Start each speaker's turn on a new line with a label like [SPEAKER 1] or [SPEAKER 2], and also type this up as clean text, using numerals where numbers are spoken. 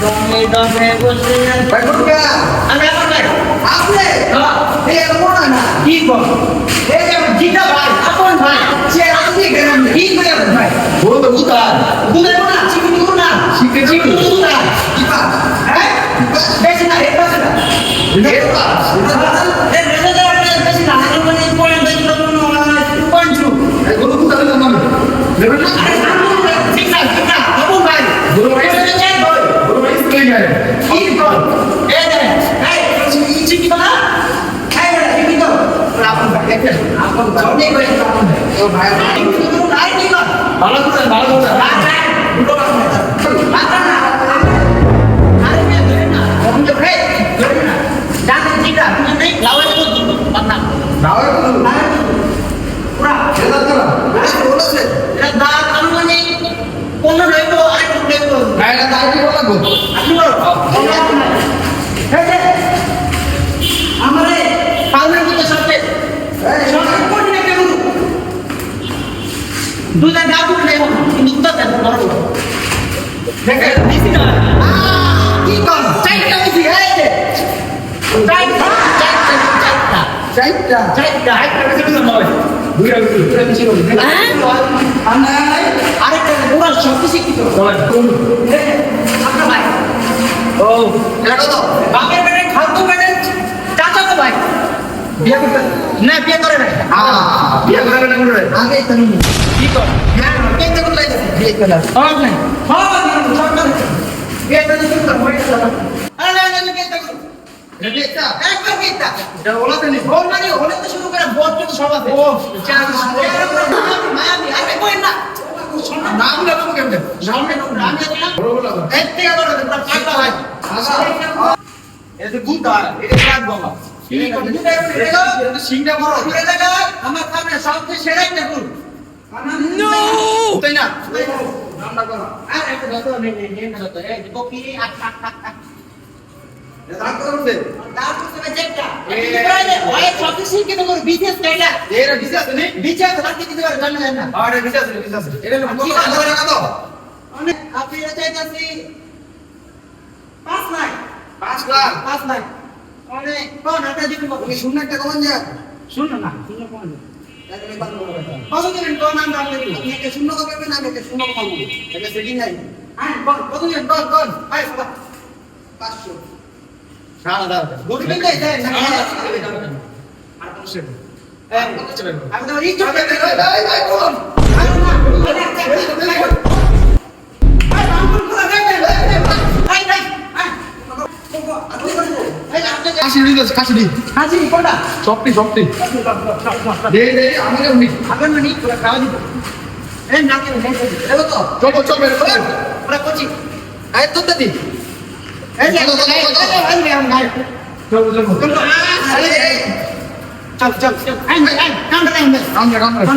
[SPEAKER 1] তুমি দমে বসে
[SPEAKER 2] ভাই কোনটা
[SPEAKER 1] আমি আমার ভাই
[SPEAKER 2] আপনি
[SPEAKER 1] হ্যাঁ
[SPEAKER 2] এই এমন না
[SPEAKER 1] কি কর এই যে জিতা ভাই আপন ভাই
[SPEAKER 2] সে আপনি কেন
[SPEAKER 1] কি করে ভাই
[SPEAKER 2] বলো তো বুঝান
[SPEAKER 1] বুঝে না চিনি দিব না
[SPEAKER 2] শিখেছি
[SPEAKER 1] না
[SPEAKER 2] কি পাস
[SPEAKER 1] হ্যাঁ বেশি না এটা না
[SPEAKER 2] এর পাস
[SPEAKER 1] এই রেজাল্ট বেশি না মানে পয়েন্ট বেশি না পয়েন্ট
[SPEAKER 2] এই বলো বুঝান না মানে নেবেন না
[SPEAKER 1] আরে ঠিক না আপন ভাই
[SPEAKER 2] বলো ভাই
[SPEAKER 1] চেক ভাই
[SPEAKER 2] বলো ভাই স্কুলে যায়
[SPEAKER 1] কি কর এই যে এই চিনি না এই চিনি তো আপন ভাই দেখেন আপন জনে করে আপন ভাই
[SPEAKER 2] ও ভাই
[SPEAKER 1] তুমি নাই কি কর
[SPEAKER 2] ভালো করে
[SPEAKER 1] দুটো বাচ্চা না আরে কে ধরে না আমি তো ভাই ধরে না জানেন ঠিক আছে তুমি নেই লাউয়ের তো বান্না
[SPEAKER 2] দাও
[SPEAKER 1] পুরা
[SPEAKER 2] এটা করা বলেছে
[SPEAKER 1] এটা দাঁত অনুমানে কোন রইব আরেকটু রইব
[SPEAKER 2] ভাই এটা দাও কি বলা গো
[SPEAKER 1] আপনি বলো আমারে পাউনের মধ্যে সাথে সরকার কোন না কেন দুইটা দাঁত উঠে নেব কিন্তু দুটো দাঁত বড় বড় দেখে দিছি না কি কর চাইটা দিছি এই যে চাইটা হাইটা বেশি না নয়
[SPEAKER 2] দুইটা বেশি করে
[SPEAKER 1] আরেকটা পুরো শক্তি শিক্ষিত
[SPEAKER 2] কোন
[SPEAKER 1] আপনার ভাই
[SPEAKER 2] ও এটা কত
[SPEAKER 1] বাপের বেটে খালতো বেটে চাচা তো ভাই
[SPEAKER 2] বিয়ে করতে
[SPEAKER 1] না বিয়ে করে না
[SPEAKER 2] বিয়ে করে না করে
[SPEAKER 1] আগে তো নি কি কর হ্যাঁ কে তো করে লাগে
[SPEAKER 2] বিয়ে করে
[SPEAKER 1] হ্যাঁ নাই হ্যাঁ সরকার বিয়ে তো শুরু করে হয়ে গেল আরে না না কে তো
[SPEAKER 2] এটা
[SPEAKER 1] একবার কে তা
[SPEAKER 2] এটা বলা তো নি
[SPEAKER 1] বল মানে হলে তো শুরু করে বল তো সব আছে
[SPEAKER 2] ও
[SPEAKER 1] চার মায়াবি আরে কই না
[SPEAKER 2] নাম লাগবে কেমনে
[SPEAKER 1] সামনে আমি দিলাম
[SPEAKER 2] বড় বড়
[SPEAKER 1] এক থেকে বড় পুরো পাগলা ভাই
[SPEAKER 2] এটা গুতা এটা কাট বাবা
[SPEAKER 1] কি করে দিতে এটা
[SPEAKER 2] এটা সিংটা বড়
[SPEAKER 1] ঘুরে দেখা আমার সামনে সবচেয়ে সেরাই দেখুন নো
[SPEAKER 2] তাই না নামটা করো
[SPEAKER 1] আরে এটা যত নেই নেই না যত এই কপি আট
[SPEAKER 2] এটা দাঁত করতে
[SPEAKER 1] দাঁত করে চেকটা ওই সবচেয়ে শিখে তো বিশেষ কাইটা
[SPEAKER 2] এর দিছে আছে নি
[SPEAKER 1] বিশেষ রাখতে দিতে পারে জানেন না
[SPEAKER 2] আরে দিছে আছে এটা কত
[SPEAKER 1] অনেক আপনি এটা চাইতাছি 5 লাখ
[SPEAKER 2] 5 লাখ
[SPEAKER 1] 5 লাখ অনেক কোন এটা দিতে পারবো
[SPEAKER 2] তুমি শূন্য একটা কমান যা
[SPEAKER 1] শুনো না শুনো কোন
[SPEAKER 2] তাহলে বাদ করো
[SPEAKER 1] কত দিন কোন নাম নাম নেই
[SPEAKER 2] একে শূন্য কবে না একে শূন্য কমান এটা সেটিং নাই
[SPEAKER 1] হ্যাঁ কোন কত দিন কোন আই সবা
[SPEAKER 2] 500
[SPEAKER 1] সারা দাও গুড দিন দেই দেই
[SPEAKER 2] আর কোন সে
[SPEAKER 1] আমি তো রিচ হবে
[SPEAKER 2] ভাই কোন
[SPEAKER 1] হাসি কোনটা
[SPEAKER 2] সবটি দে আমাকে উনি
[SPEAKER 1] আগের মানে পুরো খাওয়া দিত এই নাকে
[SPEAKER 2] এলো তো চল
[SPEAKER 1] পুরো কোচি
[SPEAKER 2] আয় তো দাদি
[SPEAKER 1] এই যে এই যে আমি গায়
[SPEAKER 2] চল
[SPEAKER 1] চল চল চল আই কাউন্টার আই
[SPEAKER 2] কাউন্টার